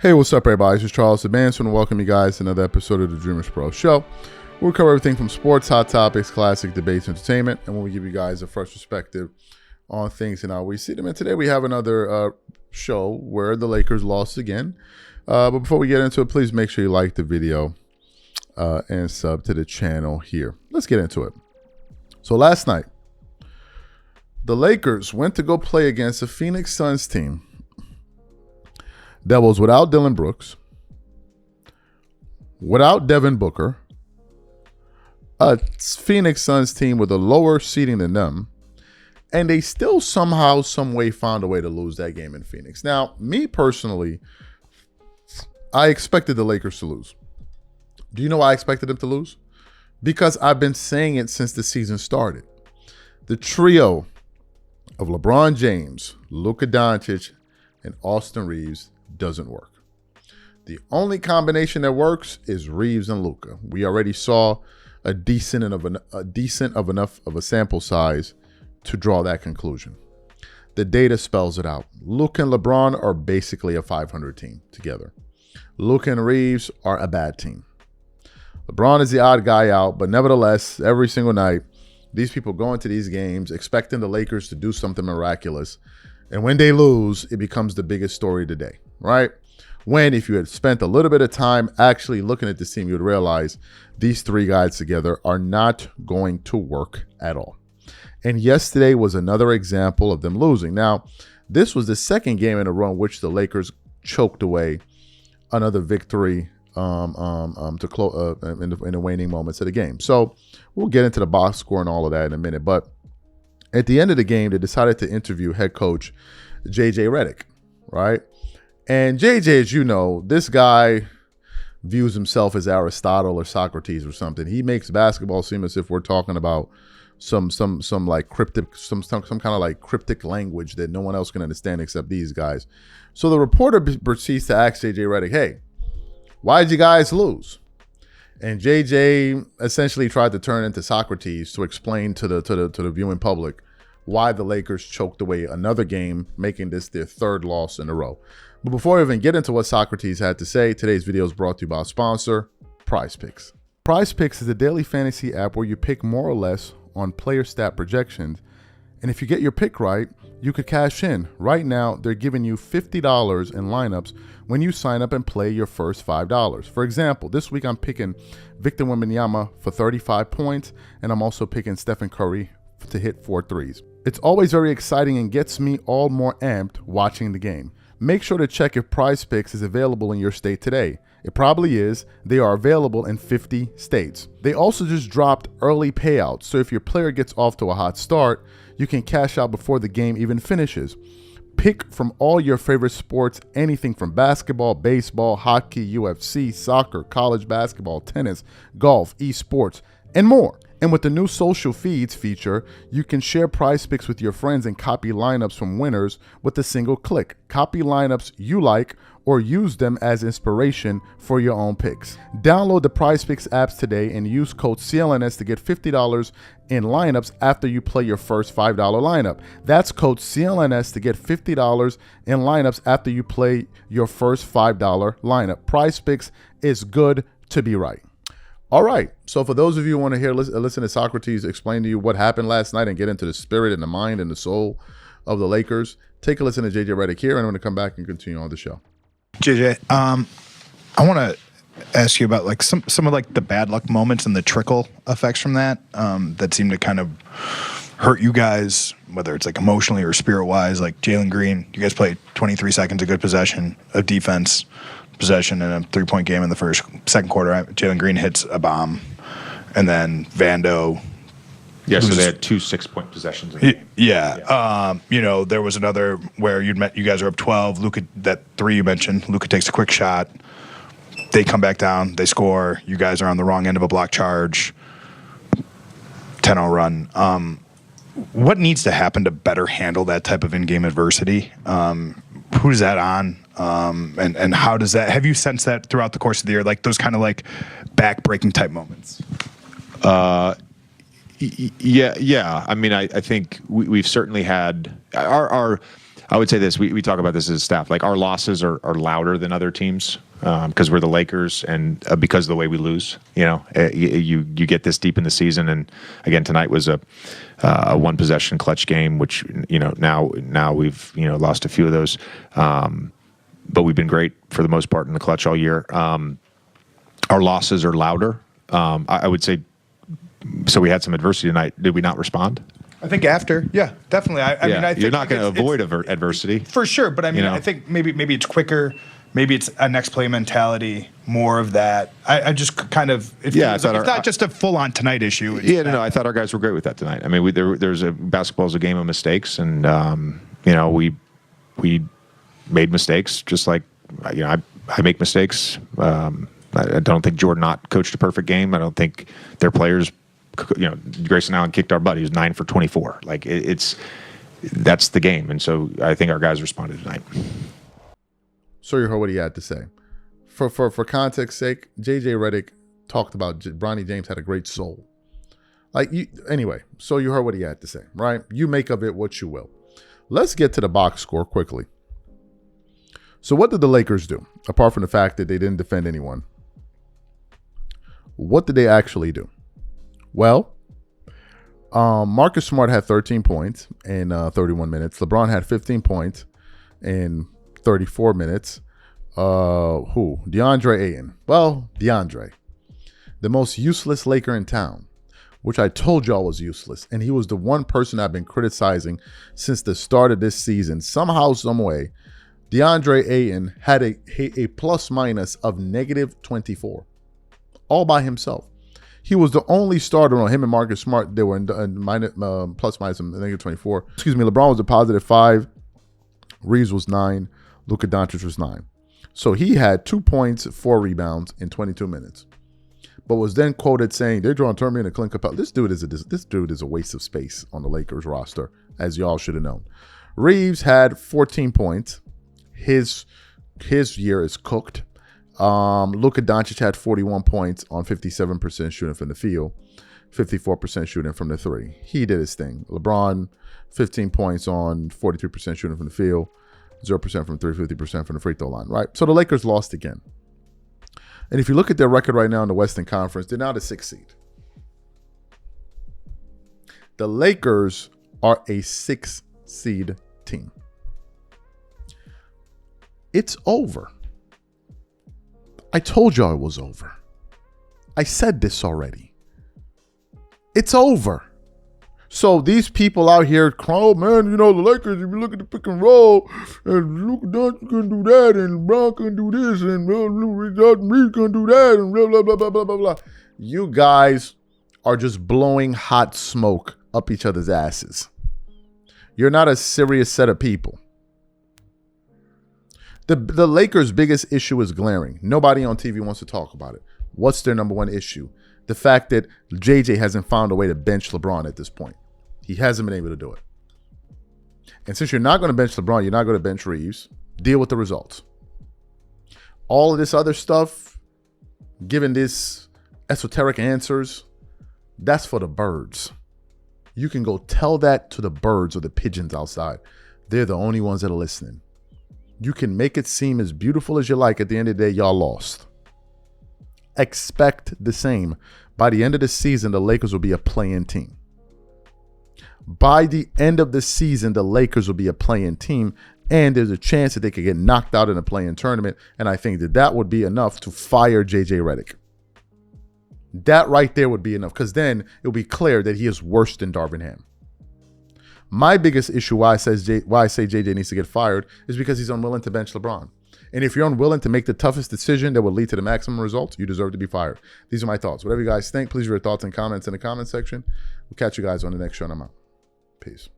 Hey, what's up, everybody? This is Charles the Manson, and welcome you guys to another episode of the DREAMERSPRO show. We'll cover everything from sports, hot topics, classic debates, entertainment, and we'll give you guys a fresh perspective on things and how we see them. And today we have another show where the Lakers lost again. But before we get into it, please make sure you like the video and sub to the channel here. Let's get into it. So last night, the Lakers went to go play against the Phoenix Suns team that was without Dillon Brooks, without Devin Booker, a Phoenix Suns team with a lower seeding than them, and they still somehow, some way found a way to lose that game in Phoenix. Now, me personally, I expected the Lakers to lose. Do you know why I expected them to lose? Because I've been saying it since the season started. The trio of LeBron James, Luka Doncic, and Austin Reeves doesn't work. The only combination that works is Reeves and Luka. We already saw a decent enough of a sample size to draw that conclusion. The data spells it out. Luka and LeBron are basically a 500 team together. Luka and Reeves are a bad team. LeBron is the odd guy out, but nevertheless, every single night, these people go into these games expecting the Lakers to do something miraculous. And when they lose, it becomes the biggest story of the day, right? When if you had spent a little bit of time actually looking at this team, you would realize these three guys together are not going to work at all. And yesterday was another example of them losing. Now, this was the second game in a row in which the Lakers choked away another victory to close in the waning moments of the game. So we'll get into the box score and all of that in a minute. But at the end of the game, they decided to interview head coach JJ Redick, right? And JJ, as you know, this guy views himself as Aristotle or Socrates or something. He makes basketball seem as if we're talking about some like cryptic, some kind of like cryptic language that no one else can understand except these guys. So the reporter proceeds to ask JJ Redick, "Hey, why did you guys lose?" And JJ essentially tried to turn into Socrates to explain to the viewing public why the Lakers choked away another game, making this their third loss in a row. But before we even get into what Socrates had to say, today's video is brought to you by our sponsor, PrizePicks. PrizePicks is a daily fantasy app where you pick more or less on player stat projections. And if you get your pick right, you could cash in. Right now, they're giving you $50 in lineups when you sign up and play your first $5. For example, this week I'm picking Victor Wembanyama for 35 points, and I'm also picking Stephen Curry to hit 4 threes. It's always very exciting and gets me all more amped watching the game. Make sure to check if PrizePicks is available in your state today. It probably is. They are available in 50 states. They also just dropped early payouts, so if your player gets off to a hot start, you can cash out before the game even finishes. Pick from all your favorite sports, anything from basketball, baseball, hockey, UFC, soccer, college basketball, tennis, golf, esports, and more. And with the new social feeds feature, you can share PrizePicks with your friends and copy lineups from winners with a single click. Copy lineups you like or use them as inspiration for your own picks. Download the PrizePicks apps today and use code CLNS to get $50 in lineups after you play your first $5 lineup. That's code CLNS to get $50 in lineups after you play your first $5 lineup. PrizePicks is good to be right. All right, so for those of you who want to listen to Socrates explain to you what happened last night and get into the spirit and the mind and the soul of the Lakers, take a listen to JJ Redick here, and I'm going to come back and continue on the show. JJ, I want to ask you about like some of like the bad luck moments and the trickle effects from that that seem to kind of hurt you guys, whether it's like emotionally or spirit-wise. Like Jalen Green, you guys played 23 seconds of good possession of defense. Possession in a 3-point game in the second quarter. Jalen Green hits a bomb, and then Vando. Yeah, so they had 2 6-point possessions in the game. Yeah. You know, there was another where you guys are up 12. Luka, that 3 you mentioned, Luka takes a quick shot. They come back down. They score. You guys are on the wrong end of a block charge. 10-0 run. What needs to happen to better handle that type of in-game adversity? Who's that on? And how does that, have you sensed that throughout the course of the year, like those kind of like back-breaking type moments? Yeah. I mean, I think we've certainly had our I would say this. We talk about this as a staff. Like, our losses are louder than other teams because we're the Lakers, and because of the way we lose. You get this deep in the season, and again tonight was a one possession clutch game, which now we've lost a few of those, but we've been great for the most part in the clutch all year. Our losses are louder. I would say. So we had some adversity tonight. Did we not respond? I think after, yeah, definitely. I mean, I think you're not going to avoid adversity for sure. But I mean, I think maybe it's quicker. Maybe it's a next play mentality, more of that. I just kind of it's not just a full on tonight issue. I thought our guys were great with that tonight. I mean, there's basketball is a game of mistakes, and we made mistakes just like I make mistakes. I don't think Jordan Ott coached a perfect game. I don't think their players. Grayson Allen kicked our butt. He was 9 for 24. Like that's the game, and so I think our guys responded tonight. So you heard what he had to say. For context sake, JJ Redick talked about Bronny James had a great soul. Anyway, so you heard what he had to say, right? You make of it what you will. Let's get to the box score quickly. So what did the Lakers do? Apart from the fact that they didn't defend anyone, what did they actually do? Well, Marcus Smart had 13 points in 31 minutes. LeBron had 15 points in 34 minutes. DeAndre Ayton. Well, DeAndre, the most useless Laker in town, which I told y'all was useless. And he was the one person I've been criticizing since the start of this season. Somehow, some way, DeAndre Ayton had a plus minus of -24 all by himself. He was the only starter on him and Marcus Smart. They were in plus minus of -24. Excuse me. LeBron was a +5. Reeves was 9. Luka Doncic was 9. So he had 2 points, 4 rebounds in 22 minutes. But was then quoted saying, "They're trying to turn me into Clint Capella." This dude is a waste of space on the Lakers roster, as y'all should have known. Reeves had 14 points. His year is cooked. Luka Doncic had 41 points on 57% shooting from the field, 54% shooting from the three. He did his thing. LeBron, 15 points on 43% shooting from the field, 0% from three, 50% from the free throw line, right? So the Lakers lost again. And if you look at their record right now in the Western Conference, they're now the 6th seed. The Lakers are a 6th seed team. It's over. I told y'all it was over. I said this already. It's over. So these people out here, oh man, the Lakers, if you look at the pick and roll, and Luka Doncic can do that, and LeBron can do this, and Reed can do that, and blah, blah, blah, blah, blah, blah, blah. You guys are just blowing hot smoke up each other's asses. You're not a serious set of people. The Lakers' biggest issue is glaring. Nobody on TV wants to talk about it. What's their number one issue? The fact that JJ hasn't found a way to bench LeBron at this point. He hasn't been able to do it. And since you're not going to bench LeBron, you're not going to bench Reeves. Deal with the results. All of this other stuff, giving this esoteric answers, that's for the birds. You can go tell that to the birds or the pigeons outside. They're the only ones that are listening. You can make it seem as beautiful as you like. At the end of the day, y'all lost. Expect the same. By the end of the season, the Lakers will be a play-in team. By the end of the season, the Lakers will be a play-in team, and there's a chance that they could get knocked out in a play-in tournament, and I think that would be enough to fire JJ Redick. That right there would be enough, because then it will be clear that he is worse than Darvin Ham. My biggest issue why I say JJ needs to get fired is because he's unwilling to bench LeBron. And if you're unwilling to make the toughest decision that will lead to the maximum results, you deserve to be fired. These are my thoughts. Whatever you guys think, please leave your thoughts and comments in the comment section. We'll catch you guys on the next show, and I'm out. Peace.